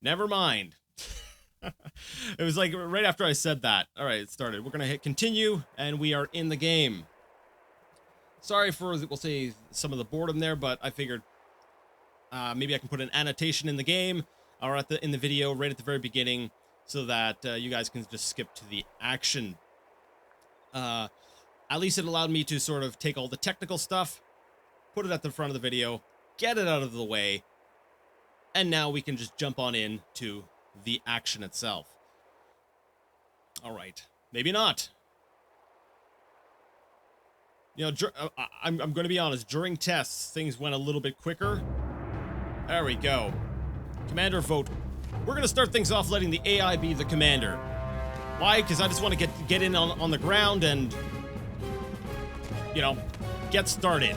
Never mind. It was like right after I said that. All right, it started. We're going to hit continue, and we are in the game. Sorry for, we'll say, some of the boredom there, but I figured maybe I can put an annotation in the game or in the video right at the very beginning so that you guys can just skip to the action. At least it allowed me to sort of take all the technical stuff, put it at the front of the video, get it out of the way, and now we can just jump on in to the action itself. All right. Maybe not. You know, I'm going to be honest. During tests, things went a little bit quicker. There we go. Commander vote. We're going to start things off letting the AI be the commander. Why? Because I just want to get in on the ground and, you know, get started.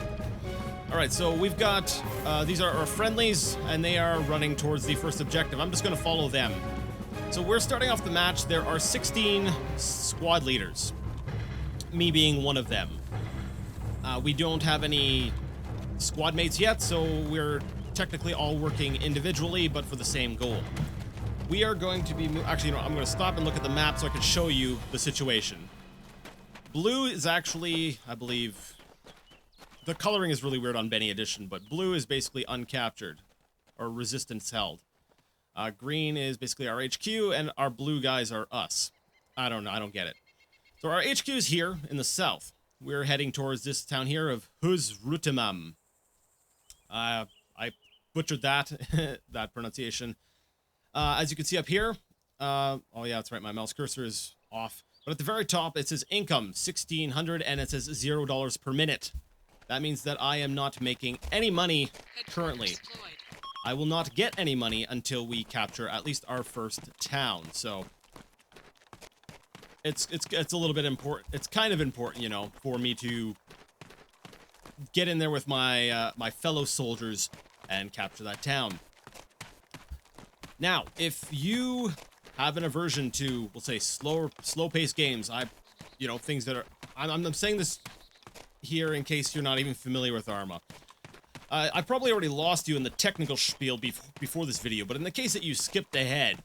All right, so we've got, these are our friendlies, and they are running towards the first objective. I'm just going to follow them. So we're starting off the match. There are 16 squad leaders, me being one of them. We don't have any squad mates yet, so we're technically all working individually, but for the same goal. We are going to be, actually, you know, I'm going to stop and look at the map so I can show you the situation. Blue is actually, I believe, the coloring is really weird on Benny Edition, but blue is basically uncaptured, or resistance held. Green is basically our HQ, and our blue guys are us. I don't know, I don't get it. So our HQ is here in the south. We're heading towards this town here of Huzrutimam. I butchered that, that pronunciation. As you can see up here, oh yeah, that's right, my mouse cursor is off. But at the very top, it says income, 1,600, and it says $0 per minute. That means that I am not making any money currently. I will not get any money until we capture at least our first town. So it's a little bit important. It's kind of important, you know, for me to get in there with my my fellow soldiers and capture that town. Now, if you have an aversion to, we'll say, slow-paced games, you know, things that are, I'm saying this here in case you're not even familiar with Arma. I probably already lost you in the technical spiel before this video, but in the case that you skipped ahead,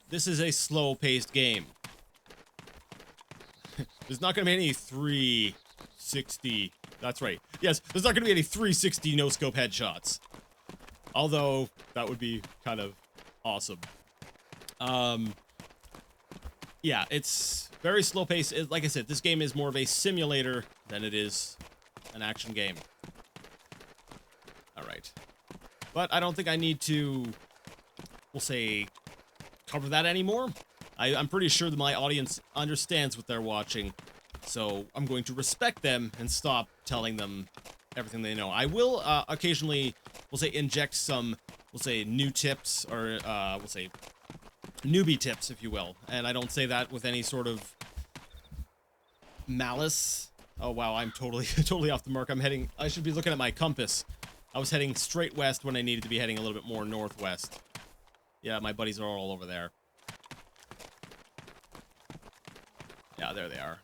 this is a slow-paced game. There's not going to be any 360... That's right. Yes, there's not going to be any 360 no-scope headshots. Although, that would be kind of awesome. Yeah, it's very slow-paced. Like I said, this game is more of a simulator than it is an action game. Alright. But I don't think I need to, we'll say, cover that anymore. I'm pretty sure that my audience understands what they're watching, so I'm going to respect them and stop telling them everything they know. I will occasionally, we'll say, inject some, we'll say, new tips, or we'll say, newbie tips, if you will. And I don't say that with any sort of malice. Oh, wow, I'm totally off the mark. I should be looking at my compass. I was heading straight west when I needed to be heading a little bit more northwest. Yeah, my buddies are all over there. Yeah, there they are.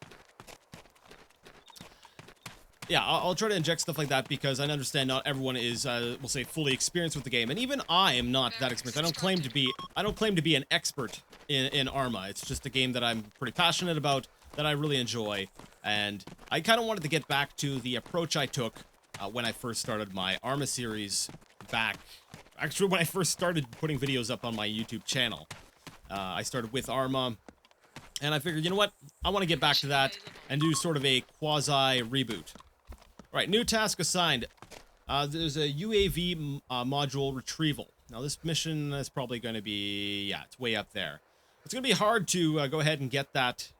Yeah, I'll try to inject stuff like that because I understand not everyone is, we'll say, fully experienced with the game, and even I am not that experienced. I don't claim to be an expert in Arma. It's just a game that I'm pretty passionate about, that I really enjoy, and I kind of wanted to get back to the approach I took when I first started my Arma series back. Actually, when I first started putting videos up on my YouTube channel, I started with Arma. And I figured, you know what? I want to get back to that and do sort of a quasi-reboot. All right, new task assigned. There's a UAV module retrieval. Now, this mission is probably going to be, yeah, it's way up there. It's going to be hard to go ahead and get that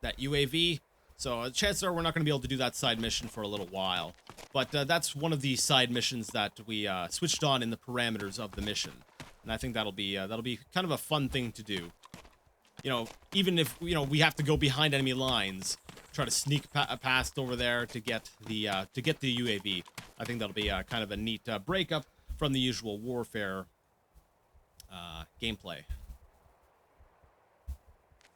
UAV. So chances are we're not going to be able to do that side mission for a little while. But that's one of the side missions that we switched on in the parameters of the mission. And I think that'll be kind of a fun thing to do. You know, even if, you know, we have to go behind enemy lines, try to sneak past over there to get the UAV. I think that'll be kind of a neat breakup from the usual warfare gameplay.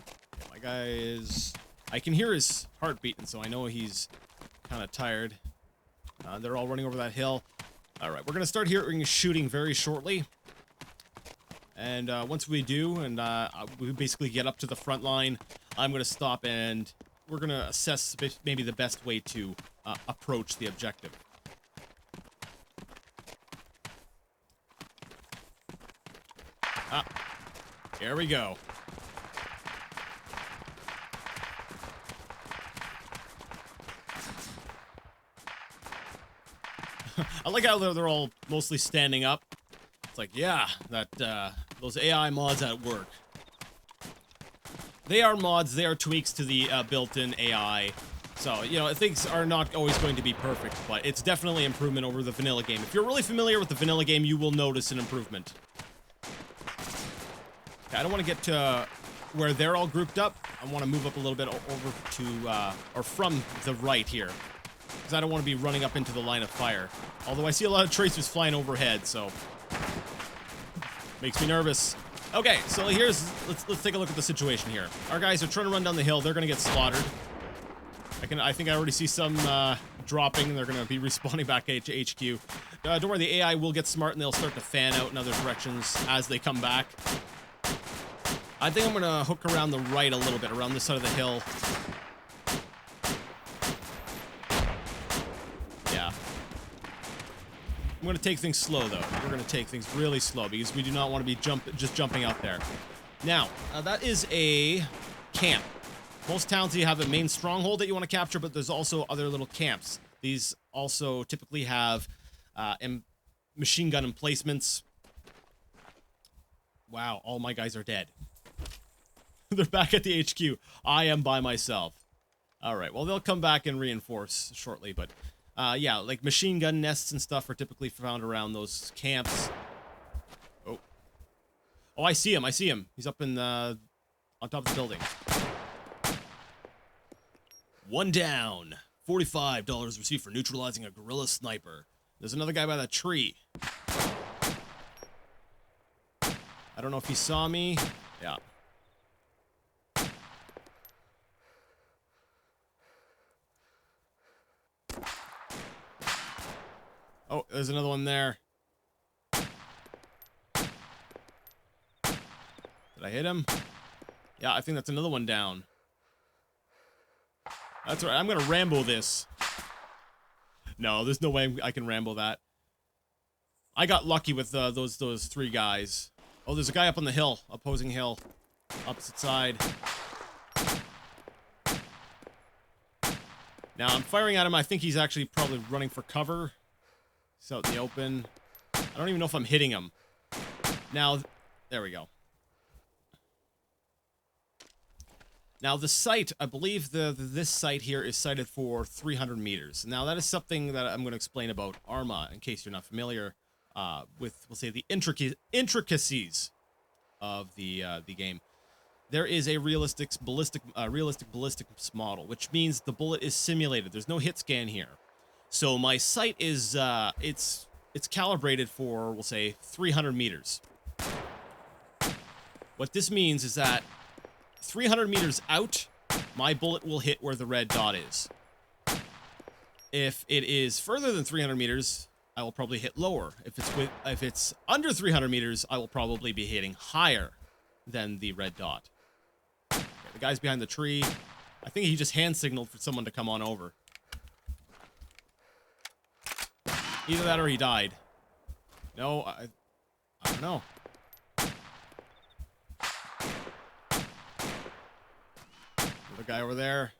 Okay, my guy is... I can hear his heart beating, so I know he's kind of tired. They're all running over that hill. All right, we're going to start hearing shooting very shortly. And once we do, and we basically get up to the front line, I'm going to stop and we're going to assess maybe the best way to approach the objective. Ah, here we go. I like how they're all mostly standing up. It's like, yeah, that those AI mods at work. They are mods, they are tweaks to the built-in AI. So, you know, things are not always going to be perfect, but it's definitely improvement over the vanilla game. If you're really familiar with the vanilla game, you will notice an improvement. Okay, I don't want to get to where they're all grouped up. I want to move up a little bit over to, or from the right here. Because I don't want to be running up into the line of fire. Although I see a lot of tracers flying overhead, so makes me nervous. Okay, so let's take a look at the situation here. Our guys are trying to run down the hill. They're gonna get slaughtered. I think I already see some dropping. They're gonna be respawning back to HQ. Don't worry, the AI will get smart and they'll start to fan out in other directions as they come back. I think I'm gonna hook around the right a little bit, around this side of the hill. I'm going to take things slow, though. We're going to take things really slow because we do not want to be just jumping out there. Now, that is a camp. Most towns, you have a main stronghold that you want to capture, but there's also other little camps. These also typically have machine gun emplacements. Wow, all my guys are dead. They're back at the HQ. I am by myself. All right, well, they'll come back and reinforce shortly, but... yeah, like machine gun nests and stuff are typically found around those camps. Oh. Oh, I see him. I see him. He's up in the... on top of the building. One down. $45 received for neutralizing a guerrilla sniper. There's another guy by that tree. I don't know if he saw me. Yeah. Oh, there's another one there. Did I hit him? Yeah, I think that's another one down. That's right, I'm gonna Rambo this. No, there's no way I can Rambo that. I got lucky with those three guys. Oh, there's a guy up on the hill, opposing hill. Opposite side. Now, I'm firing at him. I think he's actually probably running for cover. He's out in the open. I don't even know if I'm hitting him. Now, there we go. Now, the site, I believe this site here is sited for 300 meters. Now, that is something that I'm going to explain about Arma, in case you're not familiar with, we'll say, the intricacies of the game. There is a realistic ballistic model, which means the bullet is simulated. There's no hit scan here. So my sight is, it's calibrated for, we'll say, 300 meters. What this means is that 300 meters out, my bullet will hit where the red dot is. If it is further than 300 meters, I will probably hit lower. If it's under 300 meters, I will probably be hitting higher than the red dot. Okay, the guy's behind the tree. I think he just hand signaled for someone to come on over. Either that or he died. No, I don't know. The guy over there.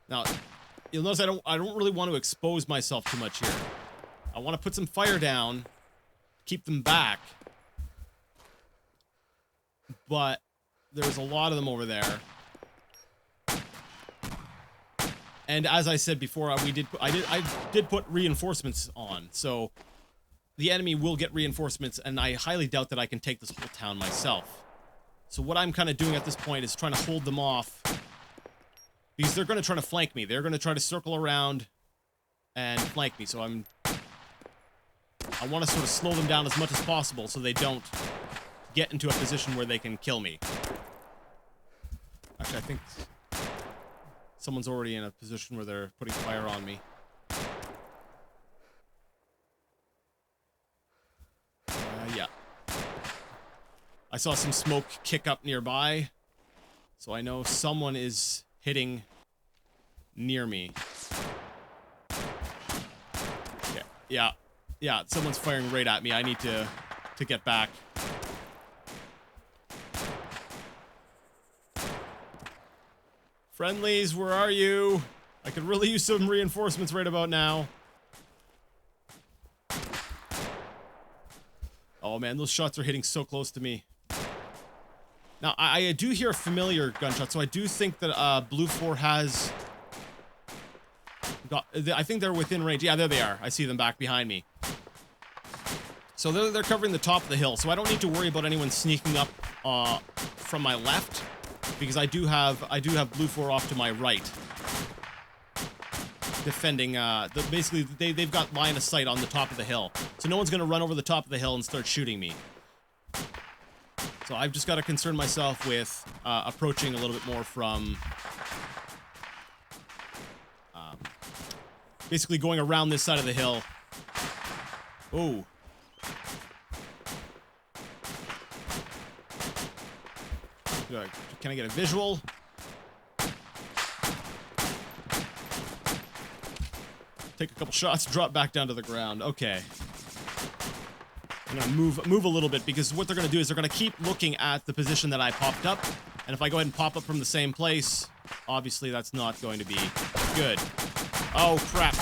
Now, you'll notice I don't really want to expose myself too much here. I want to put some fire down, keep them back. But there's a lot of them over there. And as I said before, I did put reinforcements on, so the enemy will get reinforcements, and I highly doubt that I can take this whole town myself. So what I'm kind of doing at this point is trying to hold them off, because they're going to try to flank me. They're going to try to circle around and flank me, so I want to sort of slow them down as much as possible so they don't get into a position where they can kill me. Actually, I think someone's already in a position where they're putting fire on me. Yeah. I saw some smoke kick up nearby, so I know someone is hitting near me. Okay. Yeah, someone's firing right at me. I need to get back. Friendlies, where are you? I could really use some reinforcements right about now. Oh man, those shots are hitting so close to me. Now, I do hear a familiar gunshot, so I do think that Blue 4 has got... I think they're within range. Yeah, there they are. I see them back behind me. So they're covering the top of the hill, so I don't need to worry about anyone sneaking up from my left, because I do have Blue 4 off to my right, defending. Basically, they've got line of sight on the top of the hill, so no one's gonna run over the top of the hill and start shooting me. So I've just got to concern myself with approaching a little bit more from basically going around this side of the hill. Oh. Can I get a visual? Take a couple shots, drop back down to the ground. Okay. I'm gonna move a little bit, because what they're gonna do is they're gonna keep looking at the position that I popped up, and if I go ahead and pop up from the same place, obviously that's not going to be good. Oh crap!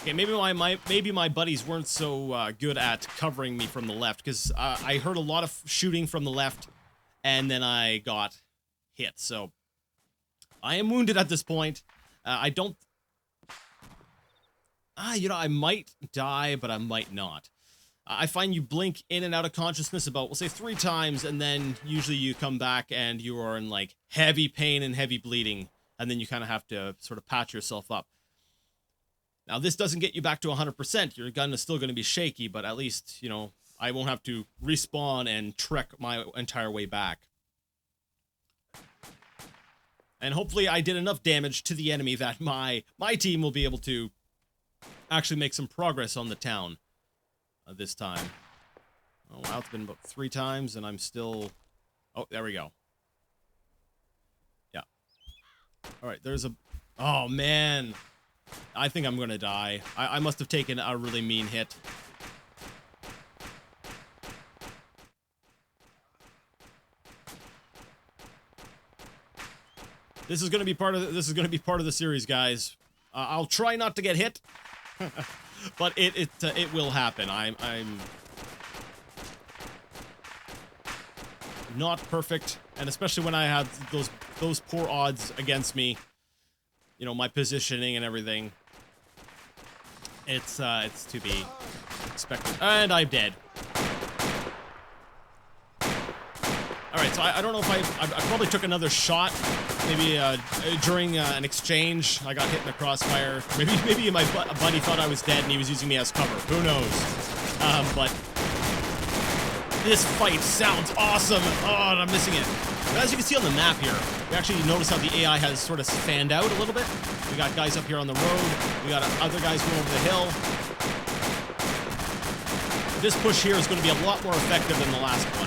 Okay, maybe my buddies weren't so good at covering me from the left, because I heard a lot of shooting from the left, and then I got hit. So I am wounded at this point. I don't... you know, I might die, but I might not. I find you blink in and out of consciousness about, we'll say, 3 times, and then usually you come back and you are in, like, heavy pain and heavy bleeding, and then you kind of have to sort of patch yourself up. Now, this doesn't get you back to 100%. Your gun is still going to be shaky, but at least, you know, I won't have to respawn and trek my entire way back. And hopefully I did enough damage to the enemy that my team will be able to actually make some progress on the town this time. Oh, wow, it's been about 3 times, and I'm still... Oh, there we go. Yeah. All right, there's a... Oh, man. I think I'm going to die. I must have taken a really mean hit. This is going to be part of the series, guys. I'll try not to get hit, but it will happen. I'm not perfect, and especially when I have those poor odds against me. You know, my positioning and everything. It's to be expected, and I'm dead. All right, so I don't know if I probably took another shot. Maybe during an exchange, I got hit in the crossfire. Maybe my buddy thought I was dead and he was using me as cover. Who knows? But this fight sounds awesome. Oh, and I'm missing it. But as you can see on the map here, we actually notice how the AI has sort of fanned out a little bit. We got guys up here on the road. We got other guys going over the hill. This push here is going to be a lot more effective than the last one.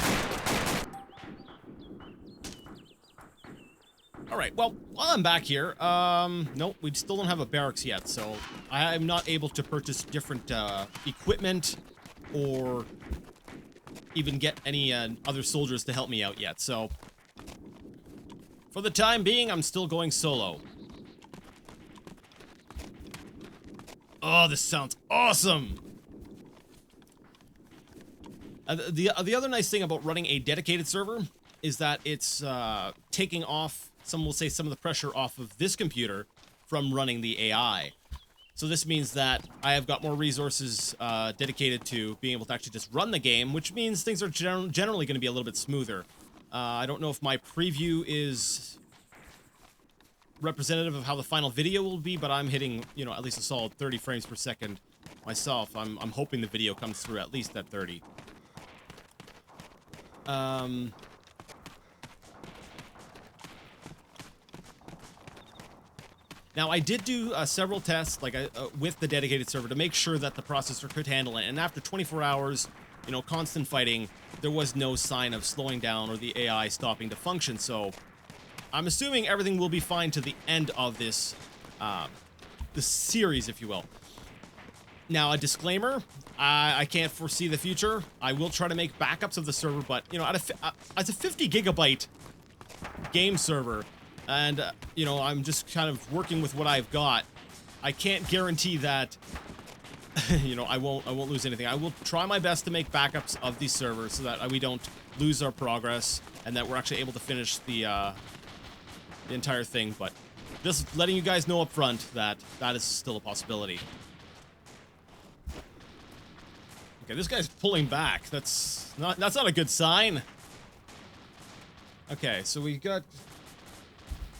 Alright, well, while I'm back here, nope, we still don't have a barracks yet, so I'm not able to purchase different equipment or even get any other soldiers to help me out yet, so for the time being, I'm still going solo. Oh, this sounds awesome! The other nice thing about running a dedicated server is that it's taking off, some will say, some of the pressure off of this computer from running the AI. So this means that I have got more resources dedicated to being able to actually just run the game, which means things are generally going to be a little bit smoother. I don't know if my preview is representative of how the final video will be, but I'm hitting, you know, at least a solid 30 frames per second myself. I'm hoping the video comes through at least at 30. Now, I did do several tests, like with the dedicated server, to make sure that the processor could handle it. And after 24 hours, you know, constant fighting, there was no sign of slowing down or the AI stopping to function. So I'm assuming everything will be fine to the end of this, the series, if you will. Now, a disclaimer, I can't foresee the future. I will try to make backups of the server, but, you know, as a 50 gigabyte game server, and, you know, I'm just kind of working with what I've got, I can't guarantee that, you know, I won't lose anything. I will try my best to make backups of these servers so that we don't lose our progress and that we're actually able to finish the entire thing, but just letting you guys know up front that that is still a possibility. Okay, this guy's pulling back. That's not a good sign. Okay, so we got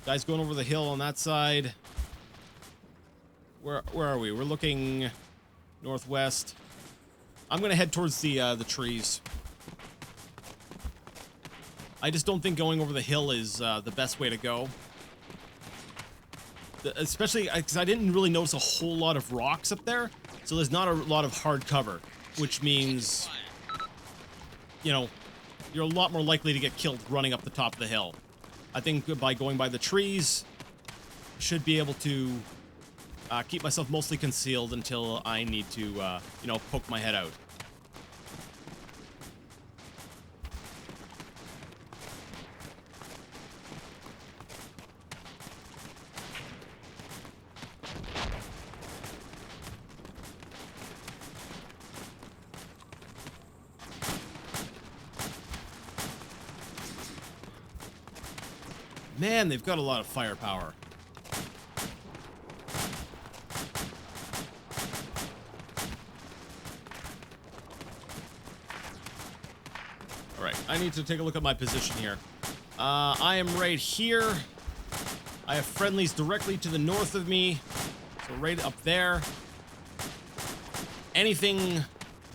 guys going over the hill on that side. Where are we? We're looking northwest. I'm gonna head towards the trees. I just don't think going over the hill is the best way to go. Especially because I didn't really notice a whole lot of rocks up there, so there's not a lot of hard cover, which means, you know, you're a lot more likely to get killed running up the top of the hill. I think by going by the trees, should be able to keep myself mostly concealed until I need to, you know, poke my head out. Man, they've got a lot of firepower. All right, I need to take a look at my position here. I am right here. I have friendlies directly to the north of me, so right up there. Anything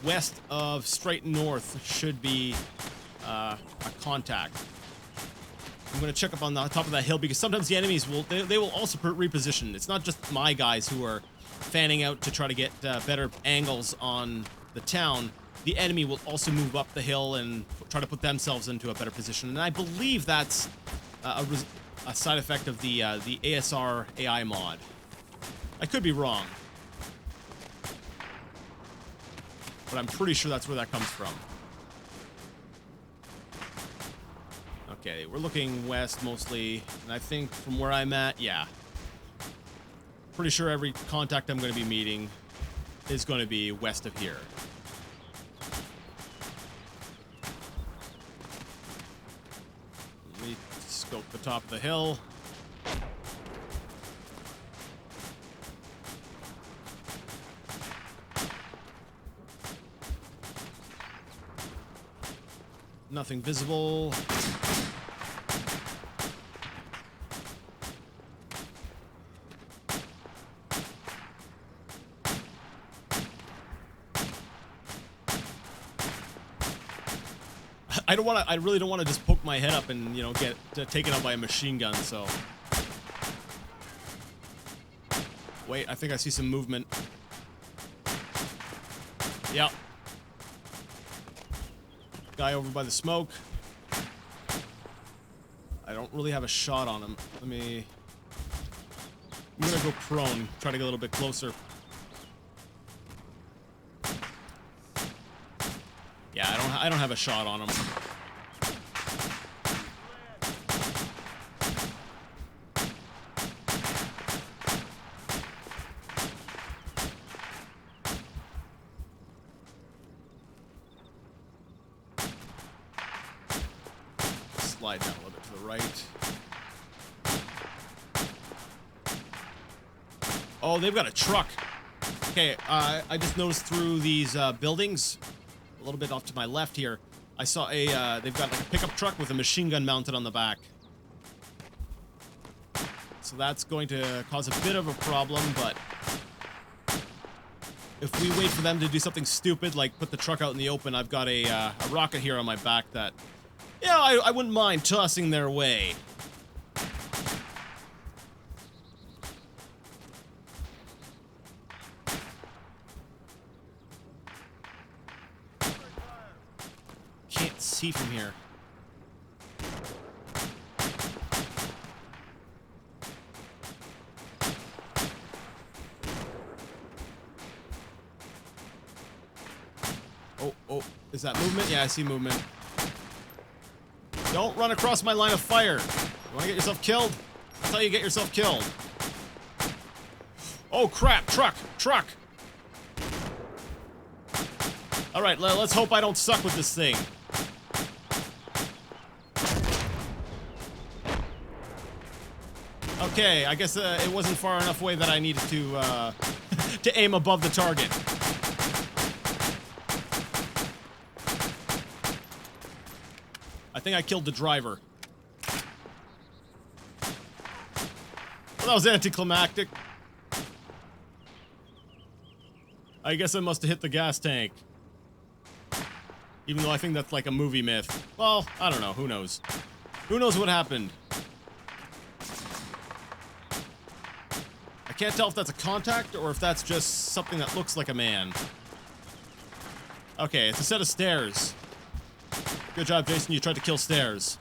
west of straight north should be a contact. I'm going to check up on the top of that hill because sometimes the enemies will they will also reposition. It's not just my guys who are fanning out to try to get better angles on the town. The enemy will also move up the hill and try to put themselves into a better position. And I believe that's a side effect of the ASR AI mod. I could be wrong, but I'm pretty sure that's where that comes from. Okay, we're looking west mostly, and I think from where I'm at, yeah. Pretty sure every contact I'm going to be meeting is going to be west of here. Let me scope the top of the hill. Nothing visible. I really don't want to just poke my head up and, you know, get taken out by a machine gun, so. Wait, I think I see some movement. Yep. Guy over by the smoke. I don't really have a shot on him. I'm gonna go prone, try to get a little bit closer. Yeah, I don't have a shot on him. Slide down a little bit to the right. Oh, they've got a truck. Okay, I just noticed through these buildings, a little bit off to my left here, I saw a, they've got like a pickup truck with a machine gun mounted on the back. So that's going to cause a bit of a problem, but if we wait for them to do something stupid, like put the truck out in the open, I've got a rocket here on my back that, yeah, I wouldn't mind tossing their way. see from here. Oh, is that movement? Yeah, I see movement. Don't run across my line of fire. You wanna get yourself killed? That's how you get yourself killed. Oh crap, truck! Alright, let's hope I don't suck with this thing. Okay, I guess it wasn't far enough away that I needed to, to aim above the target. I think I killed the driver. Well, that was anticlimactic. I guess I must have hit the gas tank. Even though I think that's like a movie myth. Well, I don't know. Who knows? Who knows what happened? I can't tell if that's a contact or if that's just something that looks like a man. Okay, it's a set of stairs. Good job, Jason. You tried to kill stairs.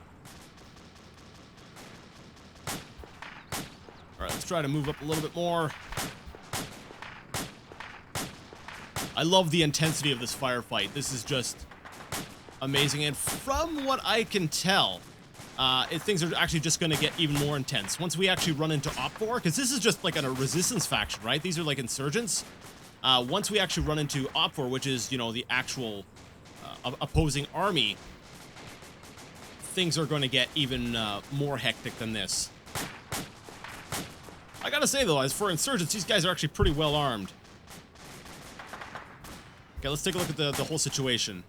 Alright, let's try to move up a little bit more. I love the intensity of this firefight. This is just amazing. And from what I can tell, things are actually just going to get even more intense. Once we actually run into Op4, because this is just like a resistance faction, right? These are like insurgents. Once we actually run into Op4, which is, you know, the actual opposing army, things are going to get even more hectic than this. I gotta say, though, as for insurgents, these guys are actually pretty well armed. Okay, let's take a look at the whole situation.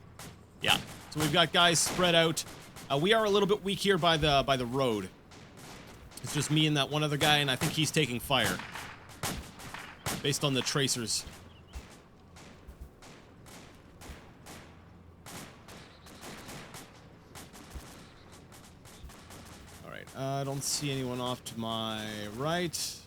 Yeah, so we've got guys spread out. We are a little bit weak here by the road. It's just me and that one other guy, and I think he's taking fire. Based on the tracers. Alright, I don't see anyone off to my right.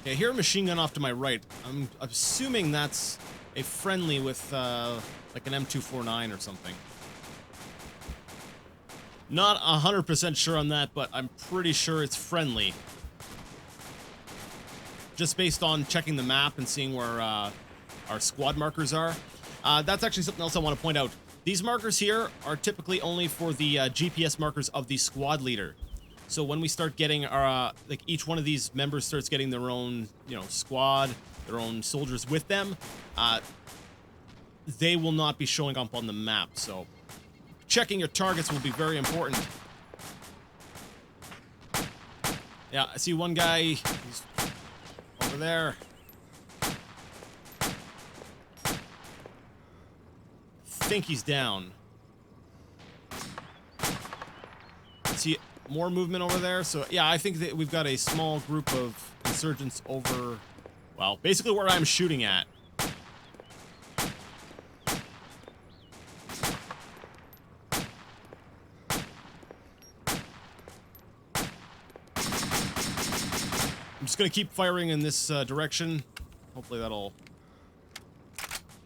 Okay, I hear a machine gun off to my right. I'm assuming that's a friendly with, like an M249 or something. Not 100% sure on that, but I'm pretty sure it's friendly. Just based on checking the map and seeing where, our squad markers are. That's actually something else I want to point out. These markers here are typically only for the, GPS markers of the squad leader. So when we start getting our, like each one of these members starts getting their own, you know, squad, their own soldiers with them, they will not be showing up on the map. So checking your targets will be very important. Yeah, I see one guy, he's over there. Think he's down. See more movement over there. So yeah, I think that we've got a small group of insurgents over, well, basically where I'm shooting at. I'm just gonna keep firing in this direction. Hopefully that'll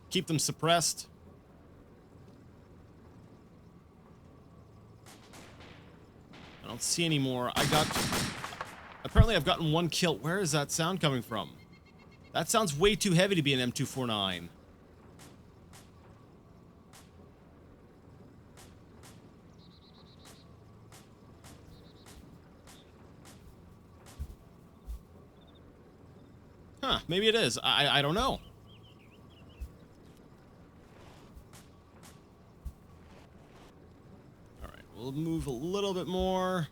keep them suppressed. I don't see any more. Apparently I've gotten one kill. Where is that sound coming from? That sounds way too heavy to be an M249. Huh, maybe it is. I don't know. Alright, we'll move a little bit more.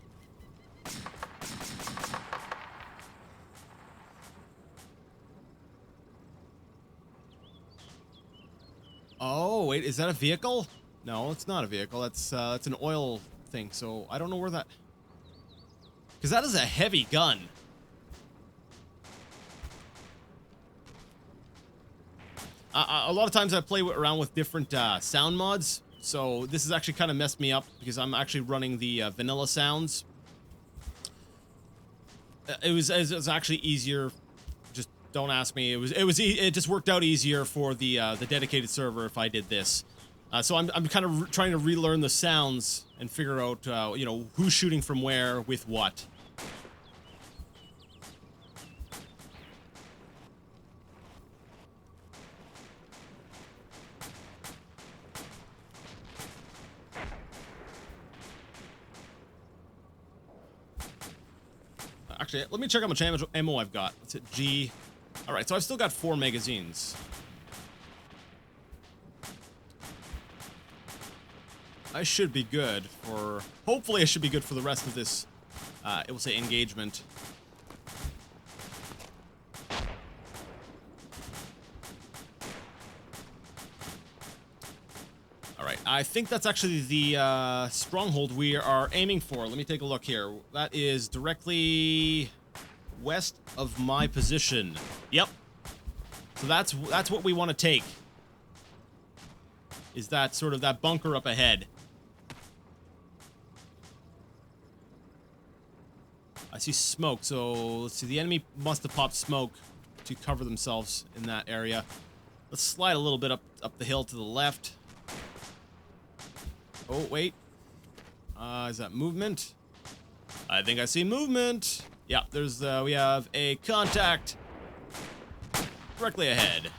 Oh, wait, is that a vehicle? No, it's not a vehicle. That's an oil thing, so I don't know where that... Because that is a heavy gun. A lot of times I play around with different sound mods, so this has actually kind of messed me up because I'm actually running the vanilla sounds it was actually easier. Just don't ask me. It just worked out easier for the dedicated server if I did this. So I'm kind of trying to relearn the sounds and figure out you know, who's shooting from where with what. Actually, let me check how much ammo I've got. Let's hit G. All right, so I've still got 4 magazines. I should be good for... Hopefully I should be good for the rest of this, it will say engagement. Alright, I think that's actually the stronghold we are aiming for. Let me take a look here. That is directly west of my position. Yep. So that's what we want to take. Is that sort of that bunker up ahead. I see smoke, so let's see. The enemy must have popped smoke to cover themselves in that area. Let's slide a little bit up the hill to the left. Oh, wait. Is that movement? I think I see movement. Yeah, there's, we have a contact directly ahead.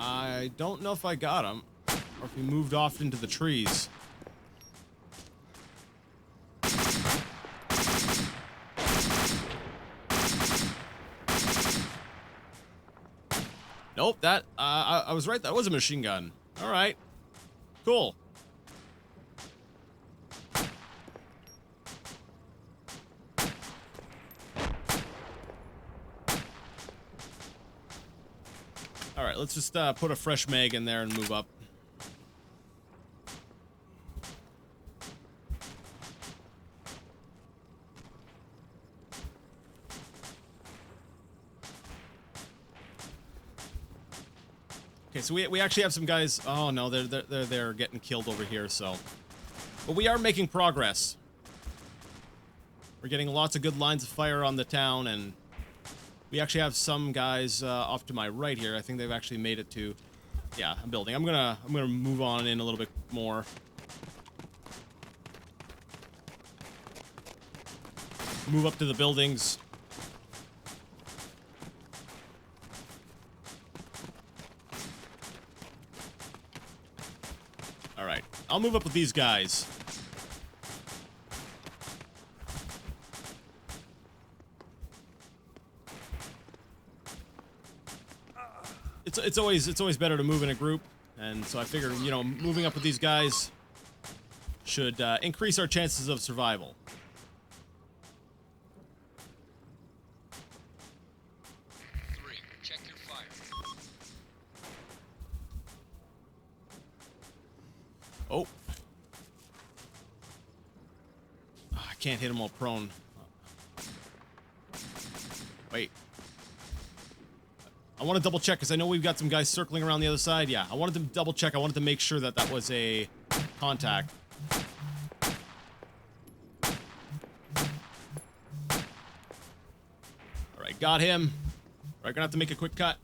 I don't know if I got him, or if he moved off into the trees. Nope, that, I was right, that was a machine gun. Alright. Cool. Alright, let's just put a fresh mag in there and move up. Okay, so we actually have some guys. Oh no, they're getting killed over here. So, but we are making progress. We're getting lots of good lines of fire on the town, and we actually have some guys off to my right here. I think they've actually made it to, yeah, a building. I'm gonna move on in a little bit more. Move up to the buildings. All right, I'll move up with these guys. It's always better to move in a group, and so I figured, you know, moving up with these guys should increase our chances of survival. Check your fire. Oh. I can't hit him while prone. Wait. I want to double check because I know we've got some guys circling around the other side. Yeah, I wanted to double check. I wanted to make sure that that was a contact. All right, got him. All right, gonna have to make a quick cut.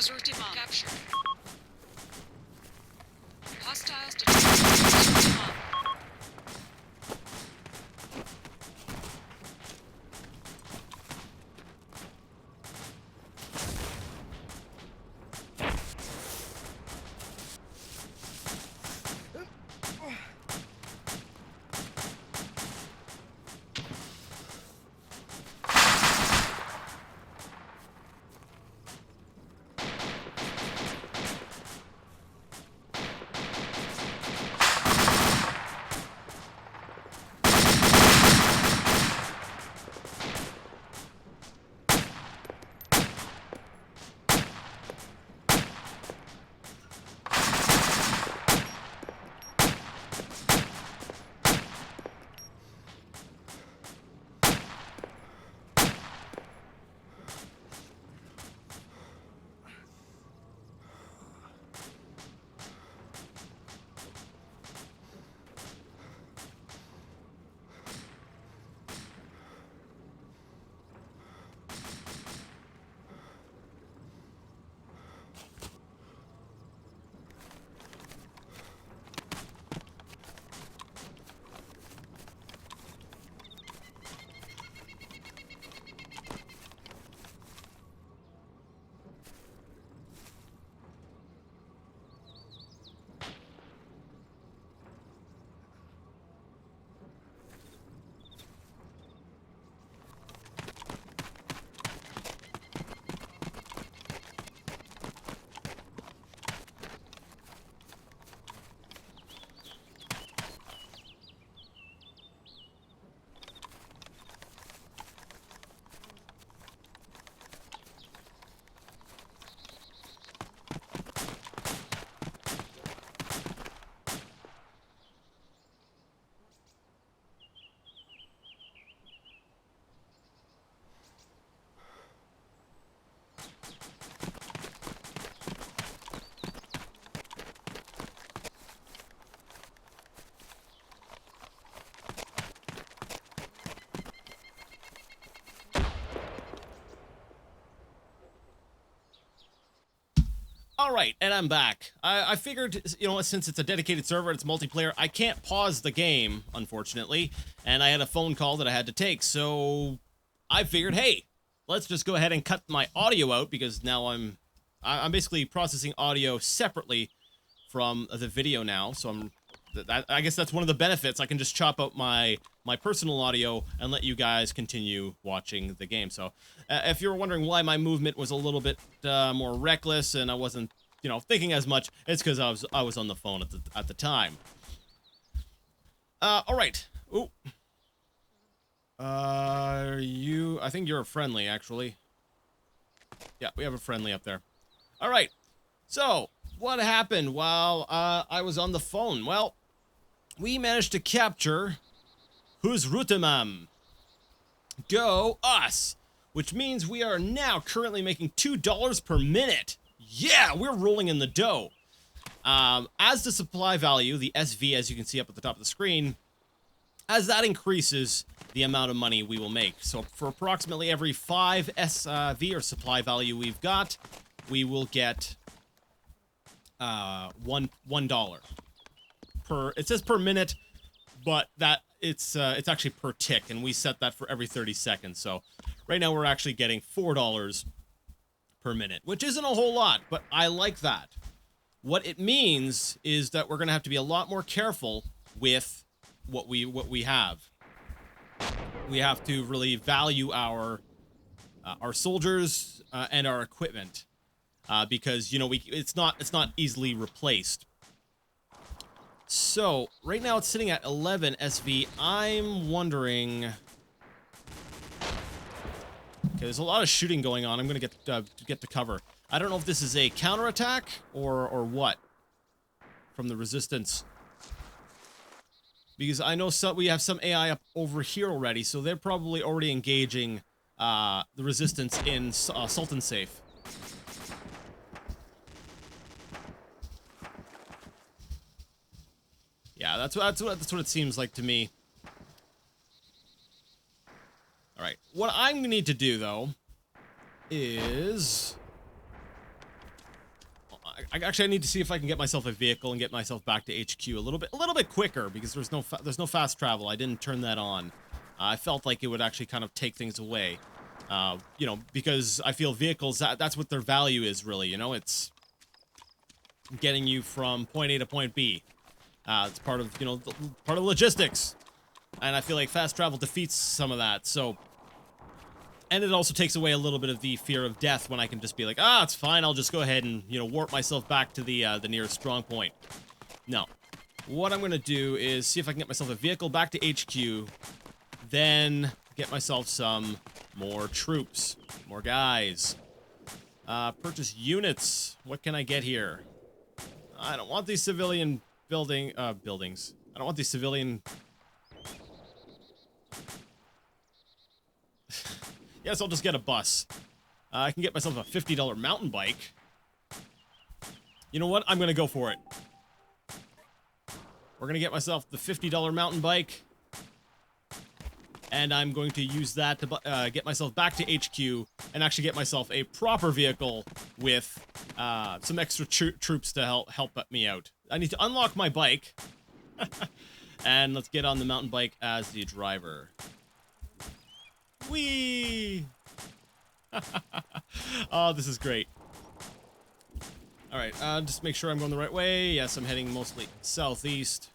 Casualty mark captured. Hostiles detected. Casualty mark. All right, and I'm back. I figured, you know, since it's a dedicated server, it's multiplayer, I can't pause the game, unfortunately, and I had a phone call that I had to take, so I figured, hey, let's just go ahead and cut my audio out, because now I'm basically processing audio separately from the video now, so I guess that's one of the benefits. I can just chop out my personal audio and let you guys continue watching the game. So if you're wondering why my movement was a little bit more reckless and I wasn't, you know, thinking as much, it's because I was on the phone at the time. All right. Ooh. I think you're a friendly, actually. Yeah, we have a friendly up there. All right. So what happened while I was on the phone? Well, we managed to capture Who's Rutamam. Go us! Which means we are now currently making $2 per minute. Yeah, we're rolling in the dough. As the supply value, the SV, as you can see up at the top of the screen, as that increases, the amount of money we will make. So for approximately every 5 SV or supply value we've got, we will get $1 per. It says per minute, but that it's actually per tick, and we set that for every 30 seconds. So right now we're actually getting $4 per minute, which isn't a whole lot, but I like that. What it means is that we're gonna have to be a lot more careful with what we have. We have to really value our soldiers and our equipment because, you know, it's not easily replaced. So right now it's sitting at 11 SV. I'm wondering. Okay, there's a lot of shooting going on. I'm gonna get to cover. I don't know if this is a counterattack or what from the resistance, because I know we have some AI up over here already, so they're probably already engaging the resistance in Sultan Safe. Yeah, that's what it seems like to me. All right, what I'm gonna need to do though is Actually, I need to see if I can get myself a vehicle and get myself back to HQ a little bit quicker, because there's no fast travel. I didn't turn that on. I felt like it would actually kind of take things away. You know, because I feel vehicles, that's what their value is, really. You know, it's getting you from point A to point B. It's part of, you know, part of logistics. And I feel like fast travel defeats some of that, so... And it also takes away a little bit of the fear of death when I can just be like, ah, it's fine, I'll just go ahead and, you know, warp myself back to the nearest strong point. No. What I'm gonna do is see if I can get myself a vehicle back to HQ, then get myself some more troops, more guys. Purchase units. What can I get here? I don't want these civilian buildings. I don't want these civilian... Yes, I'll just get a bus. I can get myself a $50 mountain bike. You know what? I'm gonna go for it. We're gonna get myself the $50 mountain bike. And I'm going to use that to get myself back to HQ and actually get myself a proper vehicle with some extra troops to help me out. I need to unlock my bike. And let's get on the mountain bike as the driver. Whee! Oh, this is great. Alright, just make sure I'm going the right way. Yes, I'm heading mostly southeast.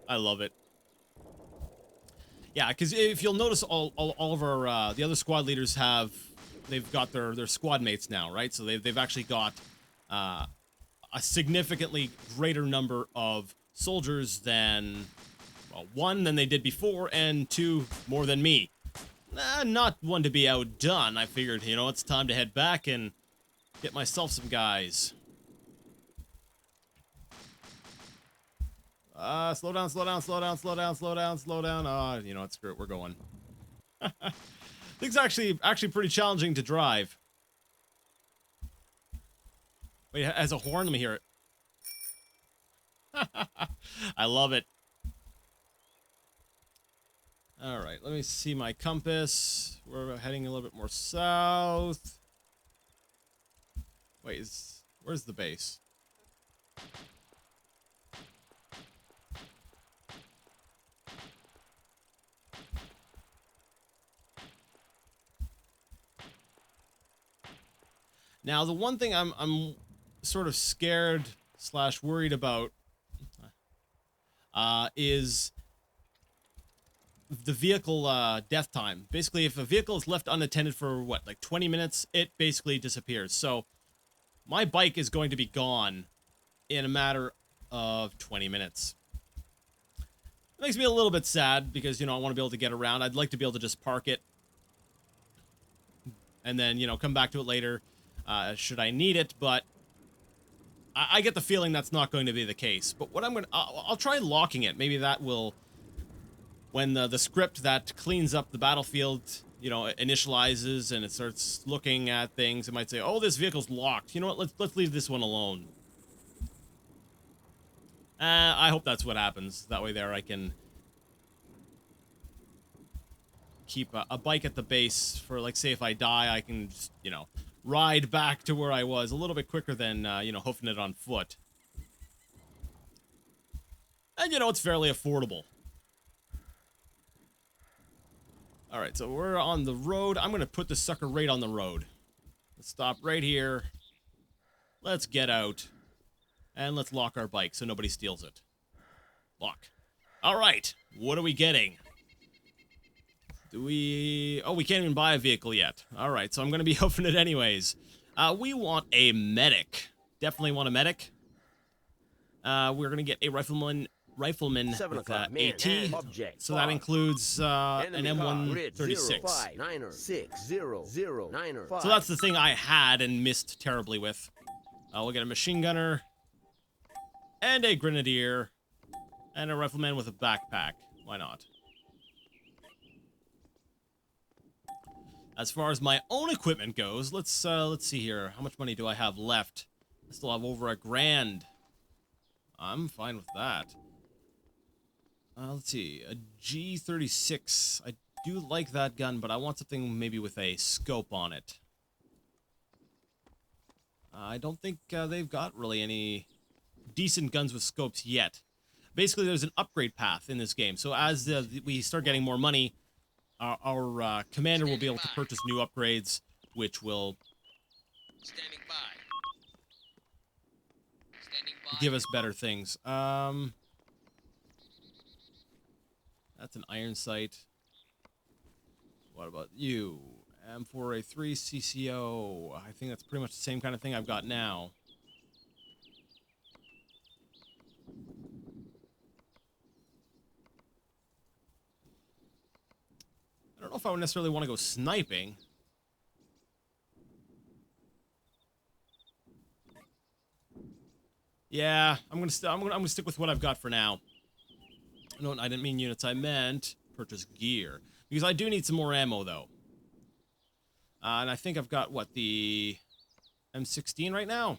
I love it. Yeah, because if you'll notice, all of our, the other squad leaders they've got their squad mates now, right? So they've actually got a significantly greater number of soldiers than... Well, 1 than they did before, and 2 more than me. Not one to be outdone. I figured, you know, it's time to head back and get myself some guys. Slow down, slow down, slow down, slow down, slow down, slow down. You know what, screw it, we're going. Things actually pretty challenging to drive. Wait, it has a horn, let me hear it. I love it. Alright, let me see my compass. We're heading a little bit more south. Wait, where's the base? Now, the one thing I'm sort of scared / worried about is the vehicle death time. Basically, if a vehicle is left unattended for, what, like 20 minutes, it basically disappears. So, my bike is going to be gone in a matter of 20 minutes. It makes me a little bit sad because, you know, I want to be able to get around. I'd like to be able to just park it and then, you know, come back to it later should I need it, but I get the feeling that's not going to be the case. But what I'll try locking it. Maybe that will... When the script that cleans up the battlefield, you know, initializes and it starts looking at things, it might say, oh, this vehicle's locked. You know what, let's leave this one alone. I hope that's what happens. That way there I can keep a bike at the base for, like, say if I die, I can just, you know, ride back to where I was a little bit quicker than, you know, hoofing it on foot. And, you know, it's fairly affordable. Alright, so we're on the road. I'm going to put this sucker right on the road. Let's stop right here. Let's get out. And let's lock our bike so nobody steals it. Lock. Alright, what are we getting? Oh, we can't even buy a vehicle yet. Alright, so I'm going to be hoofing it anyways. We want a medic. Definitely want a medic. We're going to get a rifleman with AT, so that includes an M136. So that's the thing I had and missed terribly with. We'll get a machine gunner, and a grenadier, and a rifleman with a backpack. Why not? As far as my own equipment goes, let's see here. How much money do I have left? I still have over $1,000. I'm fine with that. Let's see, a G36. I do like that gun, but I want something maybe with a scope on it. I don't think they've got really any decent guns with scopes yet. Basically, there's an upgrade path in this game. So as we start getting more money, our commander will be able to purchase new upgrades, which will Standing by. Standing by. give us better things. That's an iron sight. What about you? M4A3 CCO. I think that's pretty much the same kind of thing I've got now. I don't know if I would necessarily want to go sniping. Yeah, I'm gonna stick with what I've got for now. No, I didn't mean units. I meant purchase gear, because I do need some more ammo though. And I think I've got what, the M16 right now?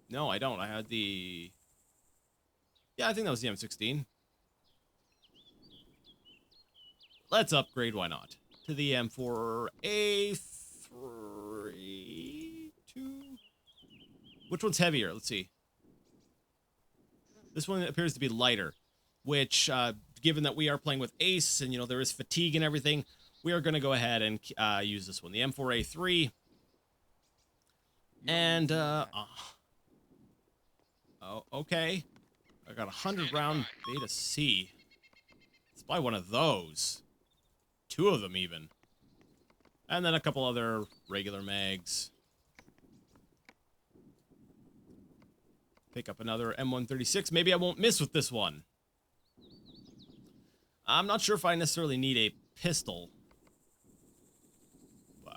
No, I don't. I had the. Yeah, I think that was the M16. Let's upgrade, why not? To the M4A3... 2? Which one's heavier? Let's see. This one appears to be lighter, which, given that we are playing with Ace, and, you know, there is fatigue and everything, we are going to go ahead and use this one, the M4A3. And, oh, okay. I got a 100-round Beta C. Let's buy one of those. 2 of them, even. And then a couple other regular mags. Pick up another M136. Maybe I won't miss with this one. I'm not sure if I necessarily need a pistol.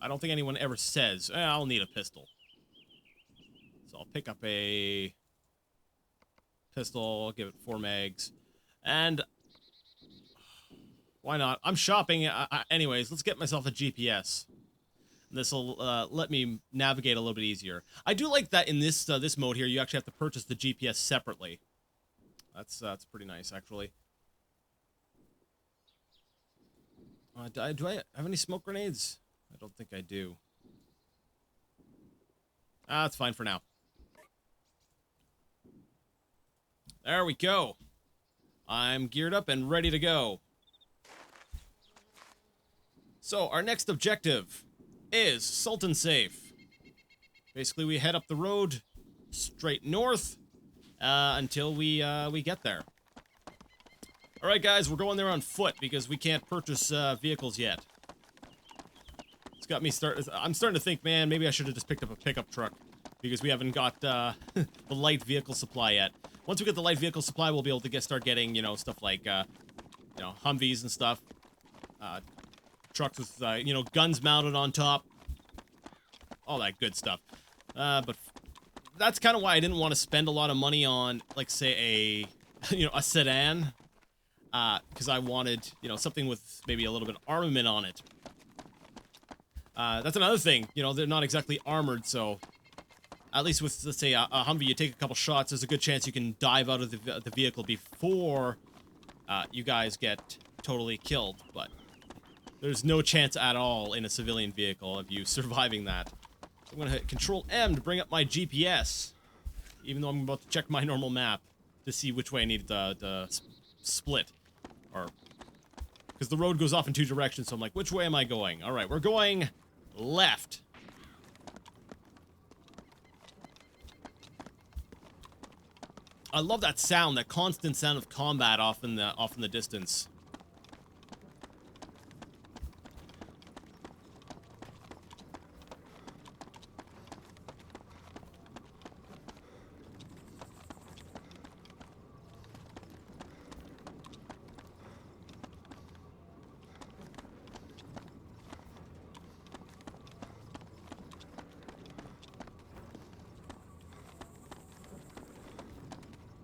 I don't think anyone ever says, I'll need a pistol. So I'll pick up a pistol, give it 4 mags. And why not? I'm shopping. Anyways, let's get myself a GPS. This will let me navigate a little bit easier. I do like that in this this mode here, you actually have to purchase the GPS separately. That's pretty nice, actually. Do I have any smoke grenades? I don't think I do. That's fine for now. There we go. I'm geared up and ready to go. So, our next objective is Sultan Safe. Basically, we head up the road straight north until we get there. All right, guys, we're going there on foot because we can't purchase vehicles yet. It's got me I'm starting to think, man, maybe I should have just picked up a pickup truck because we haven't got the light vehicle supply yet. Once we get the light vehicle supply, we'll be able to start getting, you know, stuff like, you know, Humvees and stuff. Trucks with, you know, guns mounted on top. All that good stuff. But that's kind of why I didn't want to spend a lot of money on, like, say, a, you know, a sedan. Because I wanted, you know, something with maybe a little bit of armament on it. That's another thing. You know, they're not exactly armored, so at least with, let's say, a Humvee, you take a couple shots, there's a good chance you can dive out of the vehicle before you guys get totally killed. But there's no chance at all in a civilian vehicle of you surviving that. So I'm going to hit Control-M to bring up my GPS, even though I'm about to check my normal map to see which way I need to split. Or, because the road goes off in 2 directions, so I'm like, which way am I going? All right, we're going left. I love that sound, that constant sound of combat off in the distance.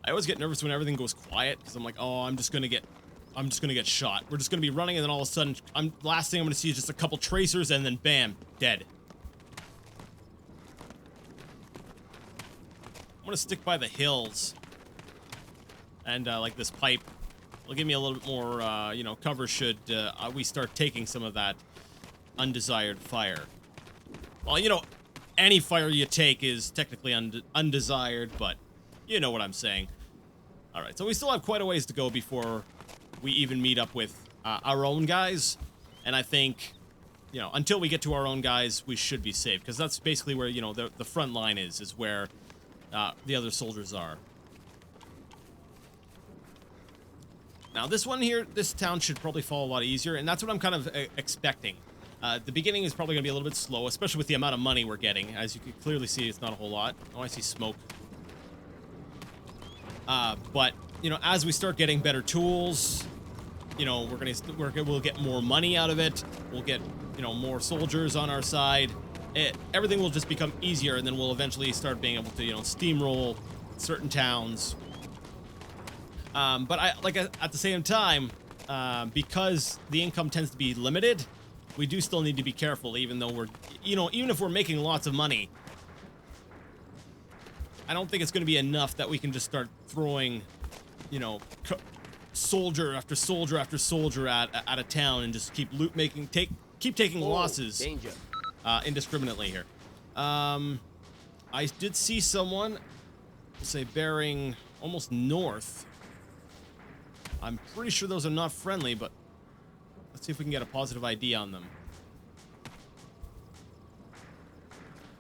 I always get nervous when everything goes quiet because I'm like, oh, I'm just gonna get shot. We're just gonna be running, and then all of a sudden, last thing I'm gonna see is just a couple tracers, and then bam, dead. I'm gonna stick by the hills, and like this pipe will give me a little bit more, you know, cover should we start taking some of that undesired fire. Well, you know, any fire you take is technically undesired, but you know what I'm saying. All right, so we still have quite a ways to go before we even meet up with our own guys, and I think, you know, until we get to our own guys, we should be safe, because that's basically where, you know, the front line is where the other soldiers are. Now, this one here, this town should probably fall a lot easier, and that's what I'm kind of expecting. The beginning is probably going to be a little bit slow, especially with the amount of money we're getting. As you can clearly see, it's not a whole lot. Oh, I see smoke. But, you know, as we start getting better tools, you know, we'll get more money out of it. We'll get, you know, more soldiers on our side. Everything will just become easier, and then we'll eventually start being able to, you know, steamroll certain towns. But at the same time, because the income tends to be limited, we do still need to be careful, even though even if we're making lots of money. I don't think it's going to be enough that we can just start throwing, you know, soldier after soldier after soldier at a town and just keep taking losses indiscriminately here. I did see someone, say, bearing almost north. I'm pretty sure those are not friendly, but let's see if we can get a positive ID on them.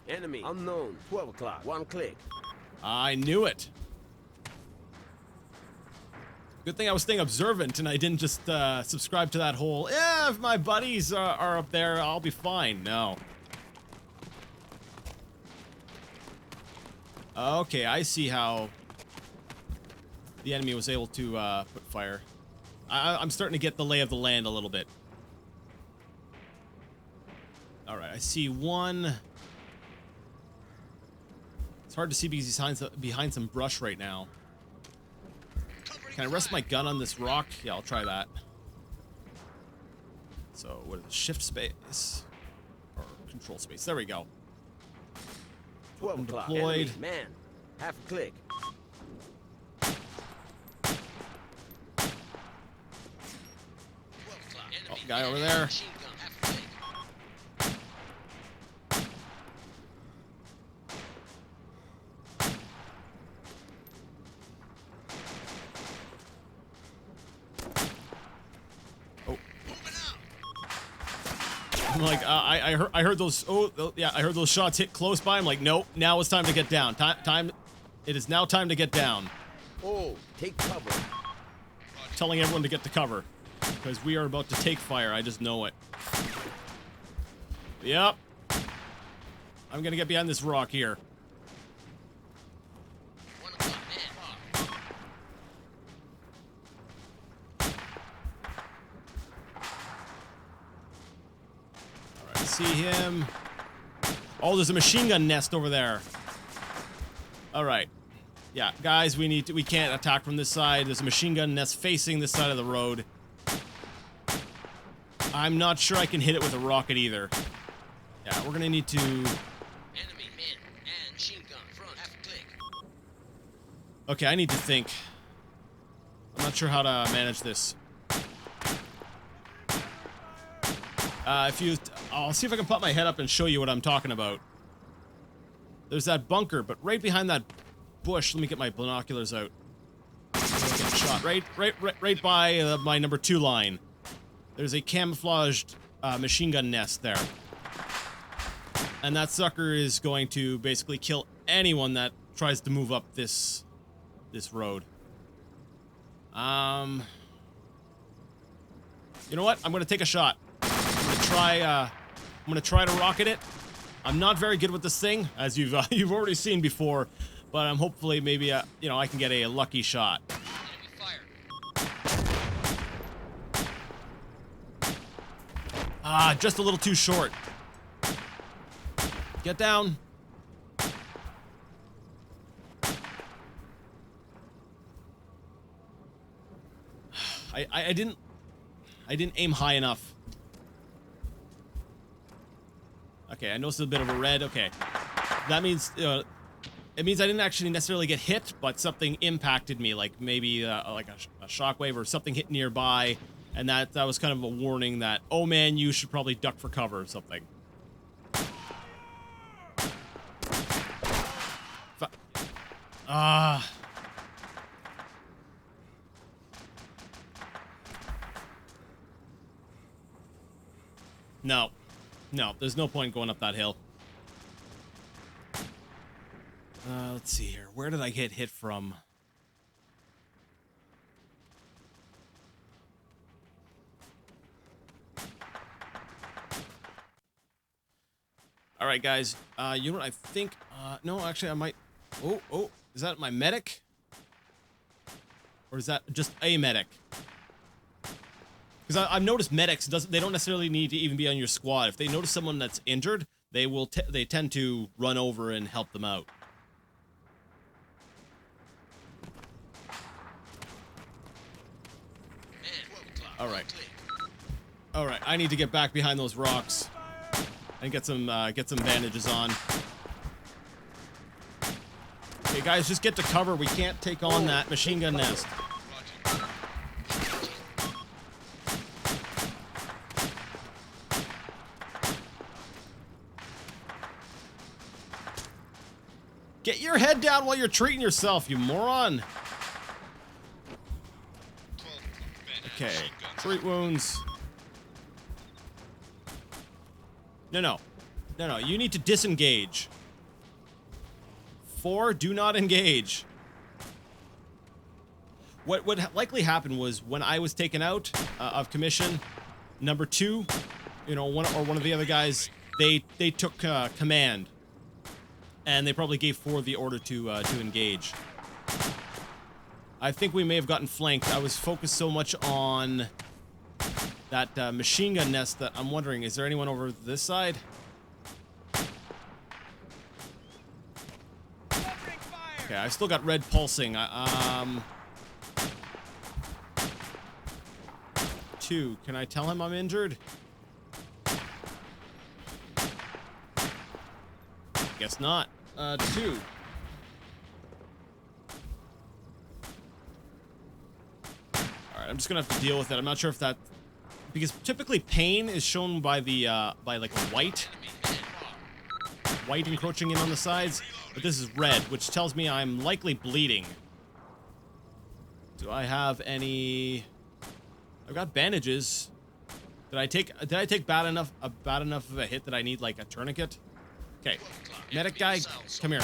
Enemy unknown. 12 o'clock. 1 click. I knew it. Good thing I was staying observant and I didn't just subscribe to that whole, yeah, if my buddies are up there, I'll be fine. No. Okay, I see how the enemy was able to put fire. I'm starting to get the lay of the land a little bit. All right, I see one. It's hard to see because he's behind some brush right now. Can I rest my gun on this rock? Yeah, I'll try that. So, what is it? Shift space? Or control space. There we go. 12 o'clock. Deployed. Enemy, man. Half a click. Oh, guy over there. Oh. I'm like, I heard those. Oh, yeah, I heard those shots hit close by. I'm like, nope. Now it's time to get down. It is now time to get down. Oh, take cover. Telling everyone to get to cover. Because we are about to take fire, I just know it. Yep. I'm gonna get behind this rock here. Alright, see him. Oh, there's a machine gun nest over there. Alright. Yeah, guys, we can't attack from this side. There's a machine gun nest facing this side of the road. I'm not sure I can hit it with a rocket either. Yeah, we're gonna need to... Enemy man and machine gun front. Half a click. Okay, I need to think. I'm not sure how to manage this. I'll see if I can pop my head up and show you what I'm talking about. There's that bunker, but right behind that bush, let me get my binoculars out. Get shot right by my number 2 line. There's a camouflaged machine gun nest there. And that sucker is going to basically kill anyone that tries to move up this road. You know what? I'm going to take a shot. I'm going to try to rocket it. I'm not very good with this thing, as you've already seen before, but I'm hopefully maybe you know, I can get a lucky shot. Ah, just a little too short. Get down. I didn't aim high enough. Okay, I noticed a bit of a red. Okay. That means it means I didn't actually necessarily get hit, but something impacted me, like maybe like a shockwave or something hit nearby. And that was kind of a warning that, oh man, you should probably duck for cover or something. No. No, there's no point going up that hill. Let's see here. Where did I get hit from? All right, guys. You know what I think? No, actually, I might... Oh, is that my medic? Or is that just a medic? Because I've noticed medics, they don't necessarily need to even be on your squad. If they notice someone that's injured, they tend to run over and help them out. All right, I need to get back behind those rocks and get some bandages on. Okay, guys, just get to cover. We can't take on that machine gun nest. Get your head down while you're treating yourself, you moron. Okay, treat wounds. No, you need to disengage. 4, do not engage. What likely happened was when I was taken out of commission, number 2, one of the other guys, they took command, and they probably gave 4 the order to engage. I think we may have gotten flanked. I was focused so much on that machine gun nest that I'm wondering, is there anyone over this side? Okay, I still got red pulsing. 2, can I tell him I'm injured? Guess not. 2. Alright, I'm just gonna have to deal with it. I'm not sure if that... Because typically pain is shown by the, by like white encroaching in on the sides, but this is red, which tells me I'm likely bleeding. Do I have any... I've got bandages. Did I take bad enough of a hit that I need like a tourniquet? Okay, medic guy, come here.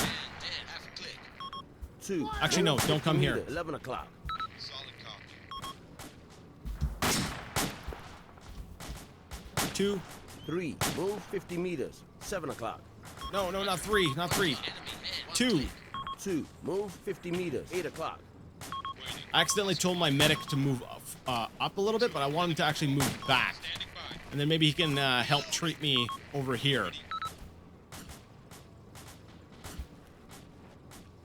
2. Actually, no, don't come here. 11 o'clock. 2. 3. Move 50 meters. 7 o'clock. No, not 3. Not 3. 2. 2. Move 50 meters. 8 o'clock. I accidentally told my medic to move up a little bit, but I want him to actually move back. And then maybe he can help treat me over here.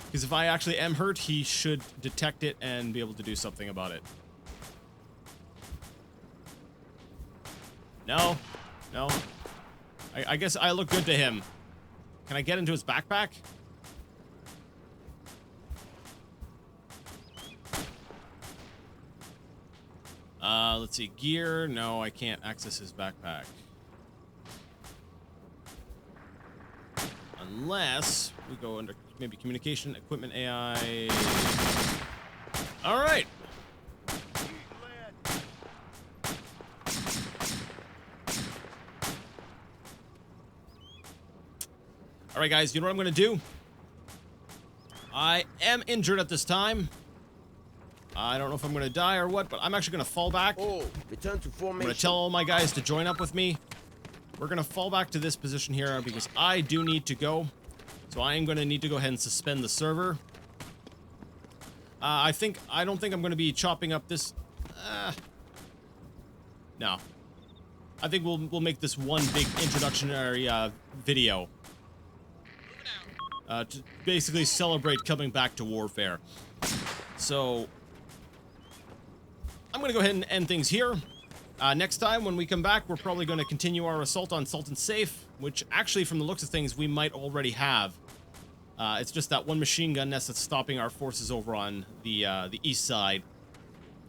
Because if I actually am hurt, he should detect it and be able to do something about it. No. I guess I look good to him. Can I get into his backpack? Let's see. Gear. No, I can't access his backpack. Unless we go under maybe communication, equipment, AI. All right. All right, guys, you know what I'm going to do? I am injured at this time. I don't know if I'm going to die or what, but I'm actually going to fall back. Oh, return to I'm formation. going to tell all my guys to join up with me. We're going to fall back to this position here because I do need to go. So I am going to need to go ahead and suspend the server. I don't think I'm going to be chopping up this. No. I think we'll make this one big introductory video. To basically celebrate coming back to warfare. So I'm going to go ahead and end things here. Next time when we come back, we're probably going to continue our assault on Sultan Safe, which actually, from the looks of things, we might already have. It's just that one machine gun nest that's stopping our forces over on the east side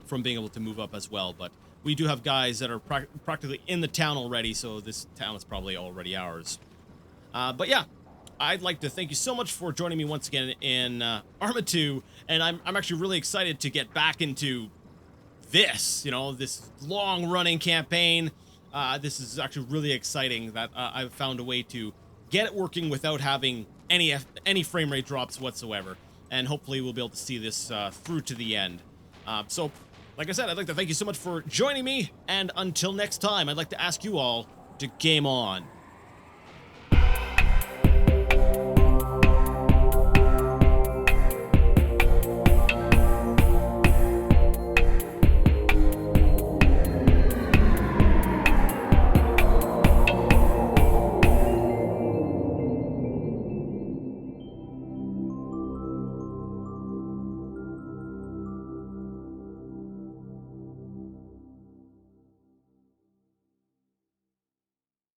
from being able to move up as well. But we do have guys that are practically in the town already, so this town is probably already ours. But yeah, I'd like to thank you so much for joining me once again in Arma 2, and I'm actually really excited to get back into this, you know, this long-running campaign. This is actually really exciting that I've found a way to get it working without having any frame rate drops whatsoever, and hopefully we'll be able to see this through to the end. So, like I said, I'd like to thank you so much for joining me, and until next time, I'd like to ask you all to game on.